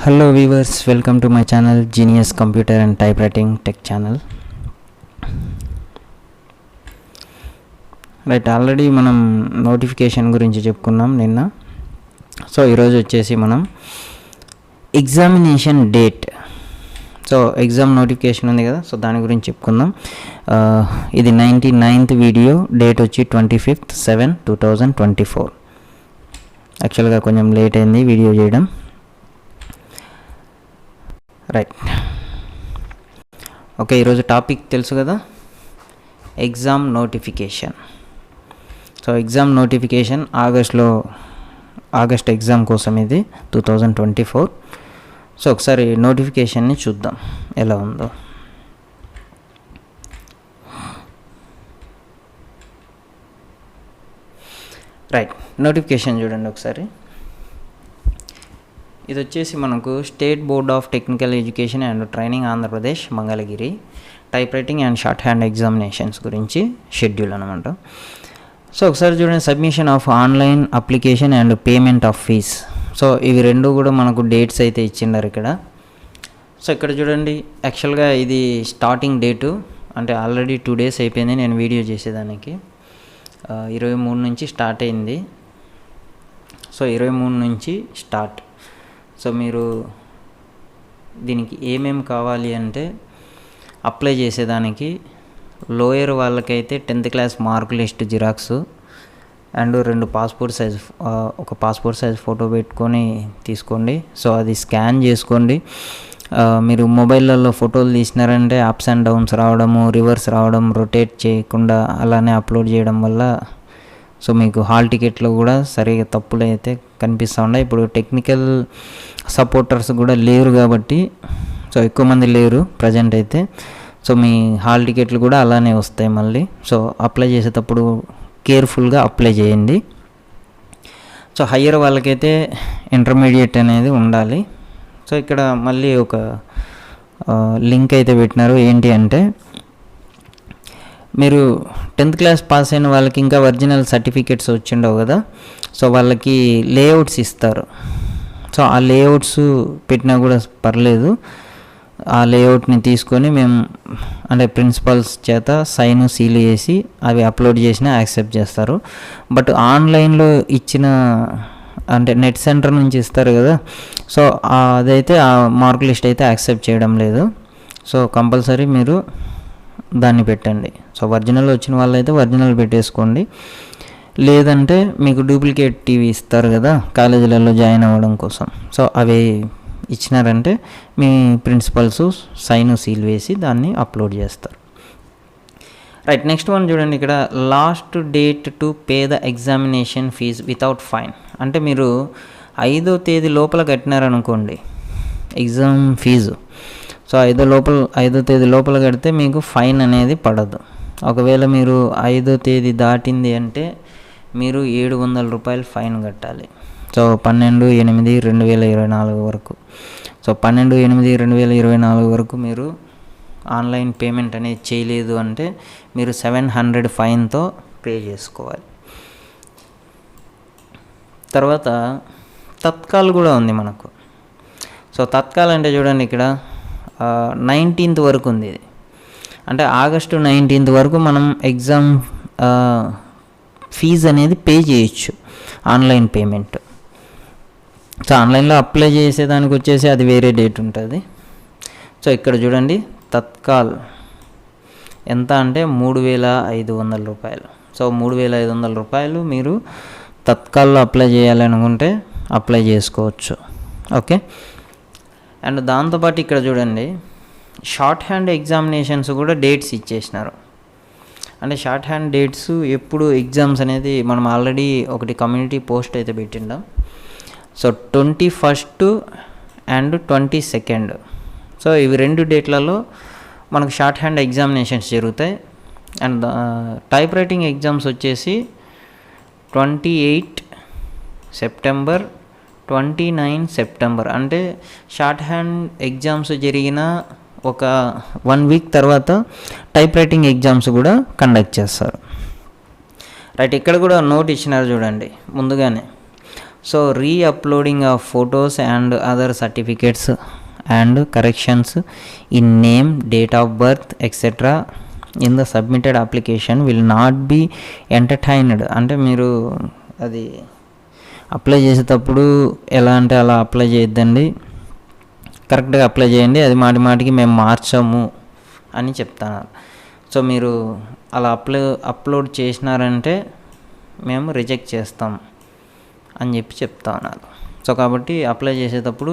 Hello viewers, welcome to my channel Genius Computer and Typewriting Tech channel. Right, already మనం notification గురించి చెప్పుకున్నాం నిన్న. So ఈరోజు వచ్చేసి మనం examination date, so exam notification ఉంది కదా, సో దాని గురించి చెప్పుకుందాం. ఇది 99th వీడియో, డేట్ వచ్చి 25/7/2024. యాక్చువల్గా కొంచెం లేట్ అయింది వీడియో చేయడం. రైట్, ఓకే, ఈరోజు టాపిక్ తెలుసు కదా, exam notification. So exam notification August exam కోసం ఇది 2024. సో ఒకసారి నోటిఫికేషన్ని చూద్దాం ఎలా ఉందో. రైట్, నోటిఫికేషన్ చూడండి ఒకసారి. ఇది వచ్చేసి మనకు state board of technical education and training Andhra Pradesh Mangalagiri type writing and short hand examinations గురించి షెడ్యూల్ అనమాట. సో ఒకసారి చూడండి, submission of online application and payment of fees. So ఇవి రెండు కూడా మనకు డేట్స్ అయితే ఇచ్చిండారు ఇక్కడ. సో ఇక్కడ చూడండి, యాక్చువల్గా ఇది స్టార్టింగ్ డేటు అంటే ఆల్రెడీ 2 days అయిపోయింది నేను వీడియో చేసేదానికి. 23 నుంచి స్టార్ట్ అయింది. సో 23 నుంచి స్టార్ట్. సో మీరు దీనికి ఏమేమి కావాలి అంటే, అప్లై చేసేదానికి లోయర్ వాళ్ళకైతే 10th class mark list xerox and 2 passport size, ఒక పాస్పోర్ట్ సైజ్ ఫోటో పెట్టుకొని తీసుకోండి. సో అది స్కాన్ చేసుకోండి. మీరు మొబైల్లో ఫోటోలు తీసినారంటే అప్స్ అండ్ డౌన్స్ రావడము, రివర్స్ రావడం, రొటేట్ చేయకుండా అలానే అప్లోడ్ చేయడం వల్ల సో మీకు హాల్ టికెట్లో కూడా సరిగా తప్పులు అయితే కనిపిస్తూ ఉన్నాయి. ఇప్పుడు టెక్నికల్ సపోర్టర్స్ కూడా లేరు కాబట్టి, సో ఎక్కువ మంది లేరు ప్రజెంట్ అయితే. సో మీ హాల్ టికెట్లు కూడా అలానే వస్తాయి మళ్ళీ. సో అప్లై చేసేటప్పుడు కేర్ఫుల్గా అప్లై చేయండి. సో హయ్యర్ వాళ్ళకైతే ఇంటర్మీడియట్ అనేది ఉండాలి. సో ఇక్కడ మళ్ళీ ఒక లింక్ అయితే పెట్టినారు. ఏంటి అంటే, మీరు 10th క్లాస్ పాస్ అయిన వాళ్ళకి ఇంకా ఒరిజినల్ సర్టిఫికేట్స్ వచ్చిండవు కదా, సో వాళ్ళకి లేఅవుట్స్ ఇస్తారు. సో ఆ లేఅవుట్స్ పెట్టినా కూడా పర్లేదు. ఆ లేఅవుట్ని తీసుకొని మేము అంటే ప్రిన్సిపల్స్ చేత సైన్ సీల్ చేసి అవి అప్లోడ్ చేసినా యాక్సెప్ట్ చేస్తారు. బట్ ఆన్లైన్లో ఇచ్చిన అంటే నెట్ సెంటర్ నుంచి ఇస్తారు కదా, సో అదైతే ఆ మార్క్ లిస్ట్ అయితే యాక్సెప్ట్ చేయడం లేదు. సో కంపల్సరీ మీరు దాన్ని పెట్టండి. సో ఒరిజినల్ వచ్చిన వాళ్ళైతే ఒరిజినల్ పెట్టేసుకోండి. లేదంటే మీకు డూప్లికేట్ టీవీ ఇస్తారు కదా కాలేజీలలో జాయిన్ అవ్వడం కోసం, సో అవి ఇచ్చినారంటే మీ ప్రిన్సిపల్స్ సైన్ సీల్ వేసి దాన్ని అప్లోడ్ చేస్తారు. రైట్, నెక్స్ట్ వన్ చూడండి, ఇక్కడ last date to pay the examination fees without fine. అంటే మీరు 5వ తేదీ లోపల కట్టినారనుకోండి ఎగ్జామ్ ఫీజు, సో 5వ తేదీ లోపల కడితే మీకు ఫైన్ అనేది పడదు. ఒకవేళ మీరు 5వ తేదీ దాటింది అంటే మీరు 700 రూపాయలు ఫైన్ కట్టాలి. సో 12/8/2024 వరకు. సో 12/8/2024 వరకు మీరు ఆన్లైన్ పేమెంట్ అనేది చేయలేదు అంటే మీరు 700 ఫైన్తో పే చేసుకోవాలి. తర్వాత తత్కాల్ కూడా ఉంది మనకు. సో తత్కాల్ అంటే చూడండి, ఇక్కడ 19th వరకు ఉంది ఇది. అంటే ఆగస్టు 19th వరకు మనం ఎగ్జామ్ ఫీజు అనేది పే చేయొచ్చు, ఆన్లైన్ పేమెంట్. సో ఆన్లైన్లో అప్లై చేసేదానికి వచ్చేసి అది వేరే డేట్ ఉంటుంది. సో ఇక్కడ చూడండి, తత్కాల్ ఎంత అంటే 3,500 రూపాయలు. సో 3,500 రూపాయలు మీరు తత్కాల్లో అప్లై చేయాలనుకుంటే అప్లై చేసుకోవచ్చు. ఓకే, అండ్ దాంతోపాటు ఇక్కడ చూడండి, షార్ట్ హ్యాండ్ ఎగ్జామినేషన్స్ కూడా డేట్స్ ఇచ్చేసినారు. అంటే షార్ట్ హ్యాండ్ డేట్స్ ఎప్పుడు ఎగ్జామ్స్ అనేది మనం ఆల్రెడీ ఒకటి కమ్యూనిటీ పోస్ట్ అయితే పెట్టిండాం. So 21st and 22nd. So ఇవి 2 డేట్లలో మనకు షార్ట్ హ్యాండ్ ఎగ్జామినేషన్స్ జరుగుతాయి. అండ్ టైప్ రైటింగ్ ఎగ్జామ్స్ వచ్చేసి 28 సెప్టెంబర్ 29 సెప్టెంబర్. అంటే షార్ట్ హ్యాండ్ ఎగ్జామ్స్ జరిగిన ఒక 1 వీక్ తర్వాత టైప్ రైటింగ్ ఎగ్జామ్స్ కూడా కండక్ట్ చేస్తారు. రైట్, ఇక్కడ కూడా నోట్ ఇచ్చినారు చూడండి ముందుగానే. So re uploading of photos and other certificates and corrections in name, date of birth et cetera in the submitted application will not be entertained. అంటే మీరు అది అప్లై చేసేటప్పుడు ఎలా అంటే అలా అప్లై చేయొద్దండి, కరెక్ట్గా అప్లై చేయండి. అది మాటికి మేము మార్చము అని చెప్తాను. సో మీరు అలా అప్లోడ్ చేసినారంటే మేము రిజెక్ట్ చేస్తాం అని చెప్తా ఉన్నారు. సో కాబట్టి అప్లై చేసేటప్పుడు